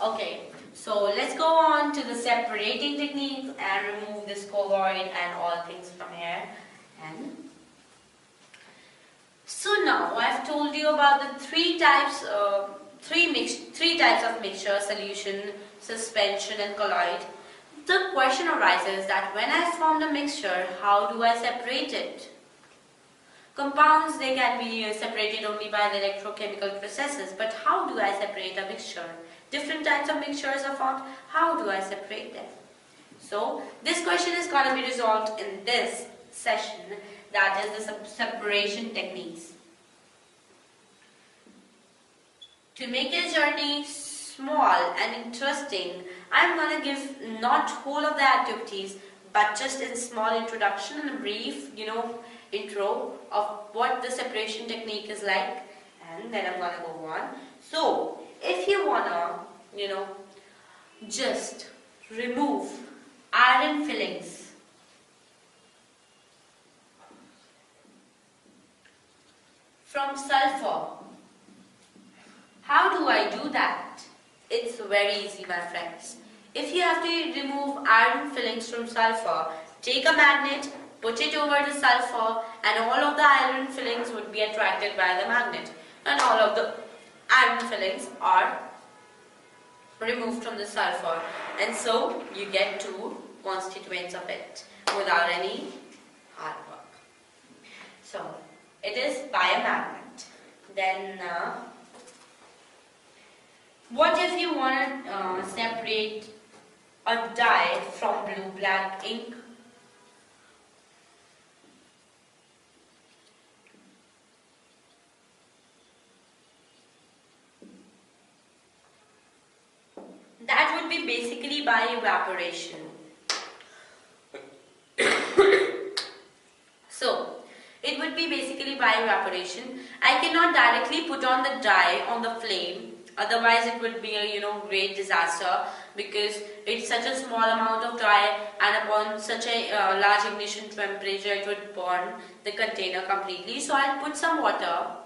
Okay, so let's go on to the separating techniques and remove this colloid and all things from here. And so now I've told you about the three types of mixture: solution, suspension, and colloid. The question arises that when I form the mixture, how do I separate it? Compounds, they can be separated only by the electrochemical processes, but how do I separate a mixture? Different types of mixtures are found. How do I separate them? So this question is going to be resolved in this session, that is the separation techniques. To make your journey small and interesting, I'm going to give not whole of the activities, but just a small introduction and a brief, intro of what the separation technique is like, and then I'm going to go on. So, if you want to, just remove iron fillings from sulfur, how do I do that? It's very easy, my friends. If you have to remove iron fillings from sulfur, take a magnet, put it over the sulfur, and all of the iron fillings would be attracted by the magnet, and all of the iron fillings are removed from the sulfur, and so you get two constituents of it without any hard work. So it is by a magnet. Then what if you want to separate a dye from blue-black ink? That would be basically by evaporation. So, it would be basically by evaporation. I cannot directly put on the dye on the flame, otherwise it would be a great disaster, because it's such a small amount of dye, and upon such a large ignition temperature it would burn the container completely. So I'll put some water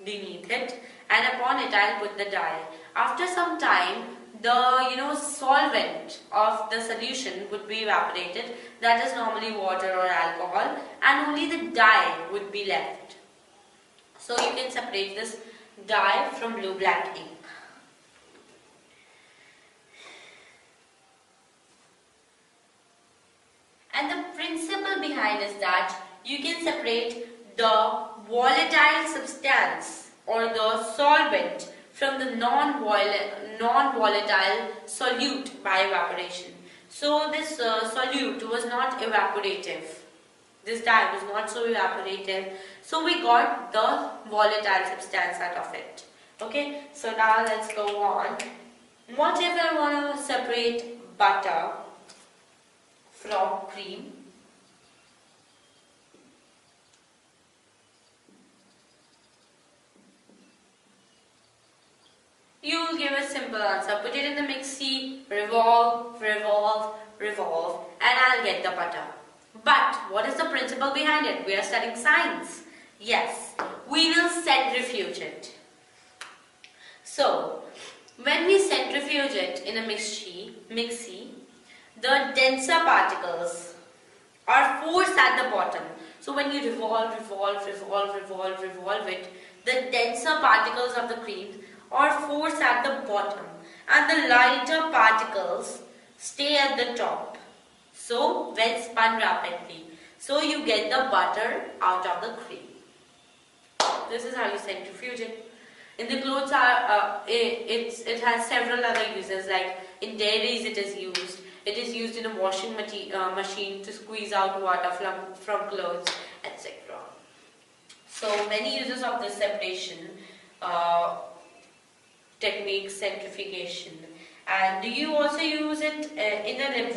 beneath it, and upon it I'll put the dye. After some time, the solvent of the solution would be evaporated, that is normally water or alcohol, and only the dye would be left. So you can separate this dye from blue-black ink. And the principle behind is that you can separate the volatile substance or the solvent from the non-volatile solute by evaporation. So this solute was not evaporative. This dye was not so evaporative. So we got the volatile substance out of it. Okay, so now let's go on. What if I want to separate butter from cream? You will give a simple answer. Put it in the mixie, revolve, revolve, revolve, and I'll get the butter. But what is the principle behind it? We are studying science. Yes, we will centrifuge it. So, when we centrifuge it in a mixie, the denser particles are forced at the bottom. So when you revolve it, the denser particles of the cream are forced at the bottom, and the lighter particles stay at the top. So when spun rapidly, so you get the butter out of the cream. This is how you centrifuge it. In the clothes, it has several other uses, like in dairies it is used. It is used in a washing machine to squeeze out water from clothes, etc. So many uses of this separation technique, centrifugation. And you also use it in a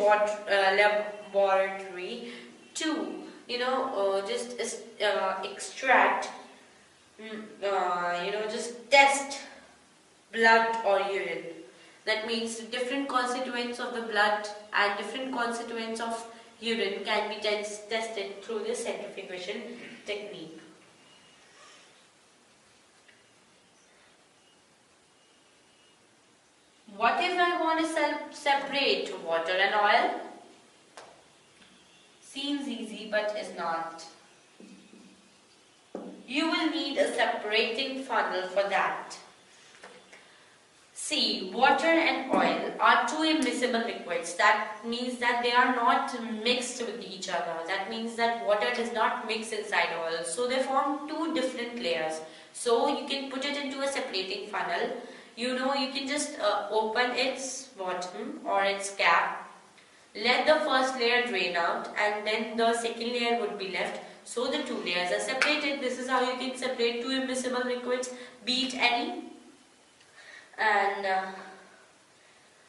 laboratory to, just extract, just test blood or urine. That means different constituents of the blood and different constituents of urine can be tested through this centrifugation technique. What if I want to separate water and oil? Seems easy but is not. You will need a separating funnel for that. See, water and oil are two immiscible liquids. That means that they are not mixed with each other. That means that water does not mix inside oil. So they form two different layers. So you can put it into a separating funnel. You can just open its bottom or its cap. Let the first layer drain out and then the second layer would be left. So the two layers are separated. This is how you can separate two immiscible liquids, be it any. And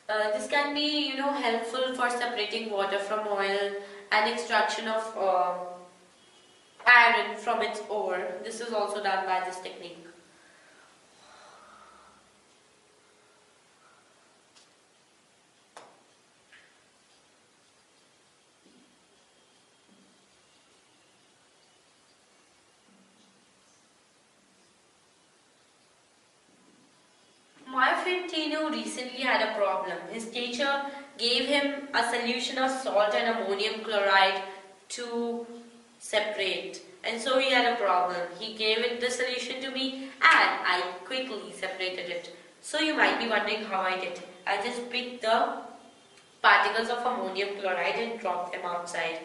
this can be helpful for separating water from oil and extraction of iron from its ore. This is also done by this technique. My friend Tinu recently had a problem. His teacher gave him a solution of salt and ammonium chloride to separate. And so he had a problem. He gave it the solution to me and I quickly separated it. So you might be wondering how I did. I just picked the particles of ammonium chloride and dropped them outside.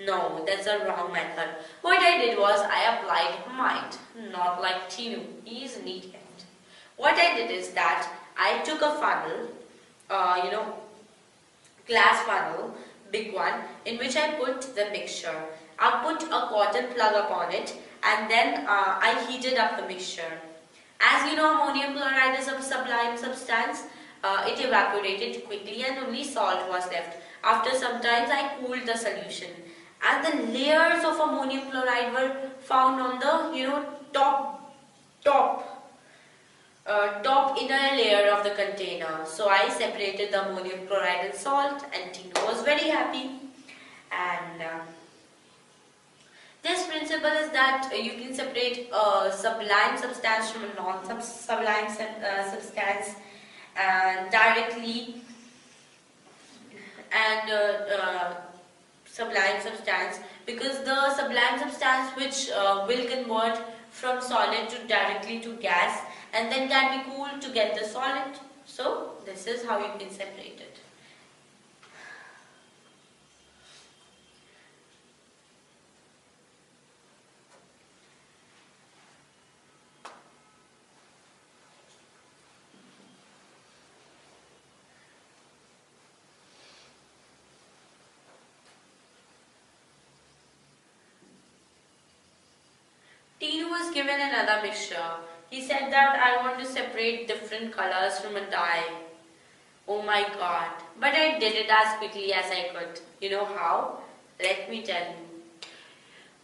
No, that's a wrong method. What I did was I applied might, not like Tinu. He is an idiot. What I did is that I took a funnel, glass funnel, big one, in which I put the mixture. I put a cotton plug upon it and then I heated up the mixture. As you know, ammonium chloride is a sublime substance. It evaporated quickly and only salt was left. After some time, I cooled the solution. And the layers of ammonium chloride were found on the, top inner layer of the container. So I separated the ammonium chloride and salt and Tino was very happy. And this principle is that you can separate a sublime substance from a non-sublime substance and directly, and sublime substance, because the sublime substance which will convert from solid to directly to gas and then can be cooled to get the solid. So this is how you can separate it. Tinu was given another mixture. He said that I want to separate different colors from a dye. Oh my god. But I did it as quickly as I could. You know how? Let me tell you.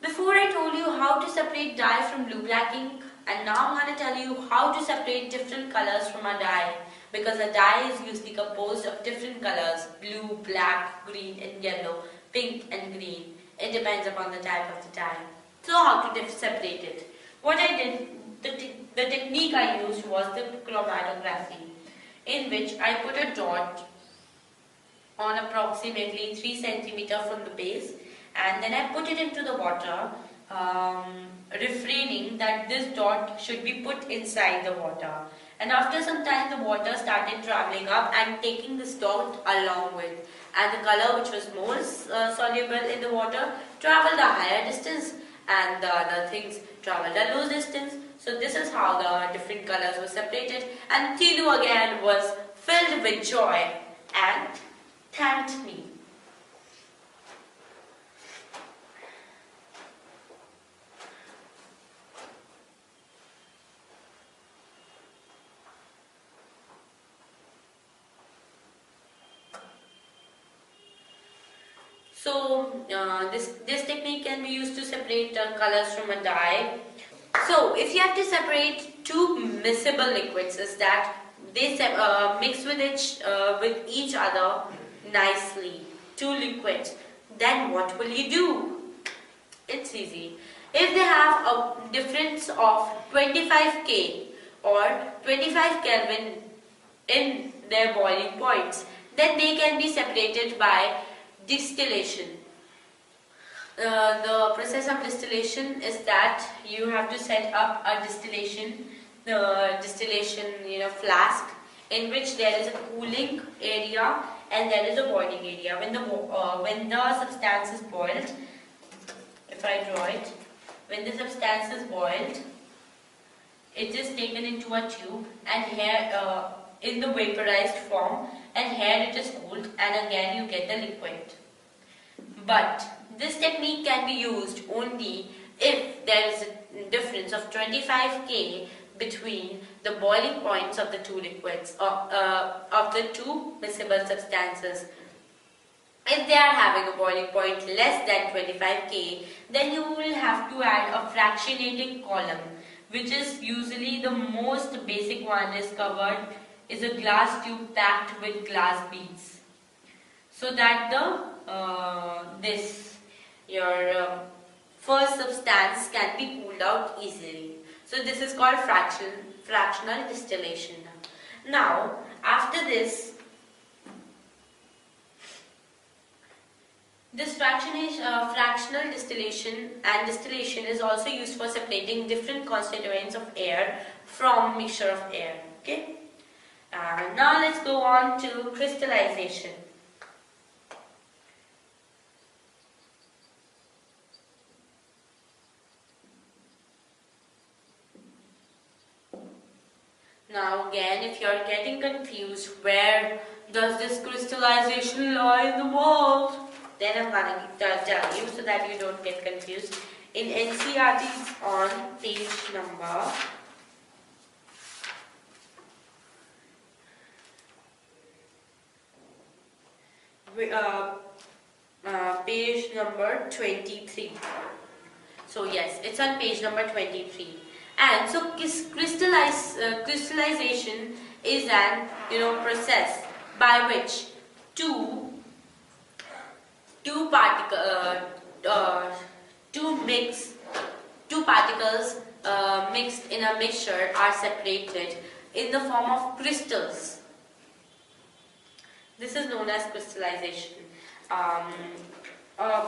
Before I told you how to separate dye from blue black ink, and now I'm going to tell you how to separate different colors from a dye. Because a dye is usually composed of different colors: blue, black, green and yellow, pink and green. It depends upon the type of the dye. So how to separate it? What I did, the technique I used was the chromatography, in which I put a dot on approximately 3 cm from the base, and then I put it into the water, refraining that this dot should be put inside the water. And after some time the water started travelling up and taking this dot along with, and the color which was more soluble in the water travelled a higher distance and the other things travelled a low distance. So this is how the different colors were separated, and Tinu again was filled with joy and thanked me. So this technique can be used to separate colors from a dye. So if you have to separate two miscible liquids, is that they mix with each other nicely, two liquids, then what will you do? It's easy. If they have a difference of 25 K or 25 Kelvin in their boiling points. Then they can be separated by distillation. The process of distillation is that you have to set up a distillation flask in which there is a cooling area and there is a boiling area. When the substance is boiled, if I draw it, when the substance is boiled, it is taken into a tube and here in the vaporized form, and here it is cooled, and again you get the liquid. But this technique can be used only if there is a difference of 25 K between the boiling points of the two liquids, of the two miscible substances. If they are having a boiling point less than 25 K, then you will have to add a fractionating column, which is usually the most basic one is a glass tube packed with glass beads, so that your first substance can be cooled out easily. So this is called fractional distillation. Now, after this fractional distillation and distillation is also used for separating different constituents of air from mixture of air. Okay. Now let's go on to crystallization. Now again, if you are getting confused, where does this crystallization lie in the world? Then I'm going to tell you so that you don't get confused. In NCERT, it's on page number page number 23. So yes, it's on page number 23. And so crystallization is an process by which two particles mixed in a mixture are separated in the form of crystals. This is known as crystallization. A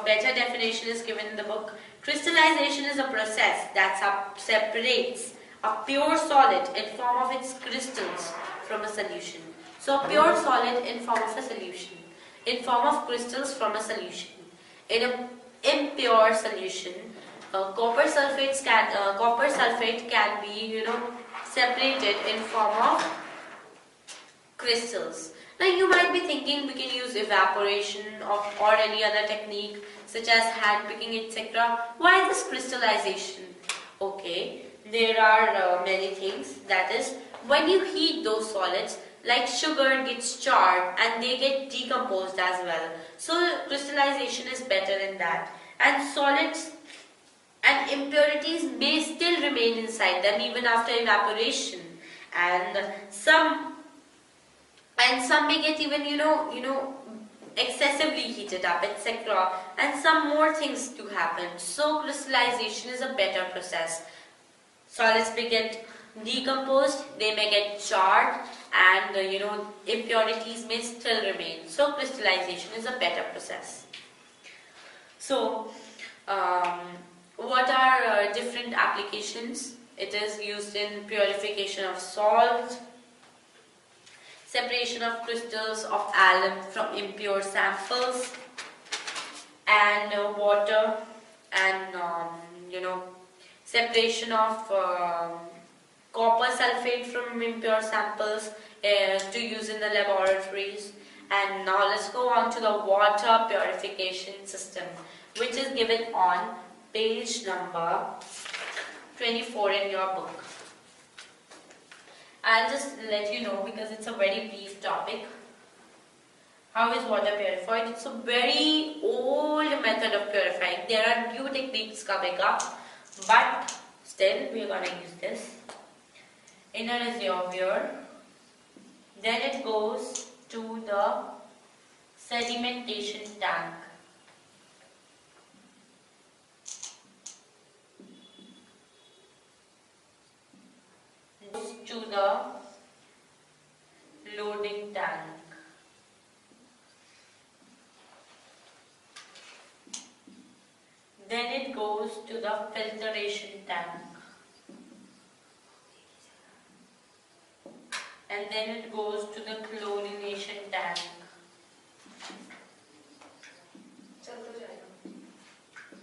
better definition is given in the book. Crystallization is a process that separates a pure solid in form of its crystals from a solution. So a pure solid in form of a solution, in form of crystals from a solution. In an impure solution, copper sulfate can be separated in form of crystals. Now you might be thinking we can use evaporation or any other technique such as hand picking, etc. Why this crystallization? Okay, there are many things. That is, when you heat those solids, like sugar gets charred and they get decomposed as well. So crystallization is better in that. And solids and impurities may still remain inside them even after evaporation. And some may get even excessively heated up, etc. And some more things to happen. So crystallization is a better process. Solids may get decomposed, they may get charred, and impurities may still remain. So crystallization is a better process. So what are different applications? It is used in purification of salt, separation of crystals of alum from impure samples, and water, and separation of copper sulfate from impure samples to use in the laboratories. And now let's go on to the water purification system, which is given on page number 24 in your book. I'll just let you know, because it's a very brief topic. How is water purified? It's a very old method of purifying. There are new techniques coming up, but still we are going to use this. In a reservoir, then it goes to the sedimentation tank. To the loading goes to the filtration tank. And then it goes to the chlorination tank.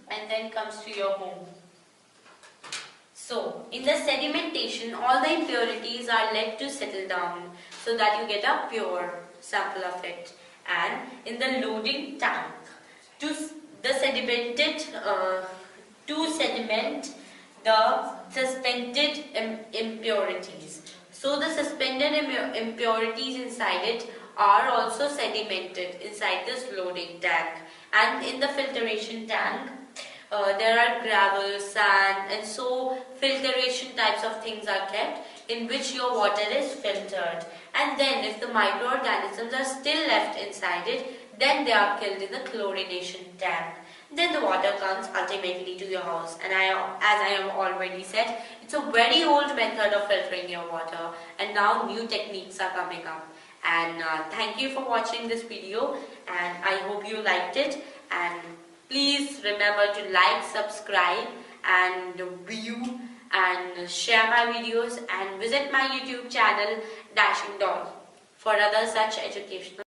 And then comes to your home. So, in the sedimentation, all the impurities are let to settle down so that you get a pure sample of it. And in the loading tank, to sediment the suspended impurities. So the suspended impurities inside it are also sedimented inside this loading tank. And in the filtration tank, there are gravel, sand, and so filtration types of things are kept in which your water is filtered. And then if the microorganisms are still left inside it, then they are killed in the chlorination tank. Then the water comes ultimately to your house. And as I have already said, it's a very old method of filtering your water, and now new techniques are coming up. And thank you for watching this video, and I hope you liked it. And please remember to like, subscribe, and view and share my videos, and visit my YouTube channel Dashing Doll for other such educational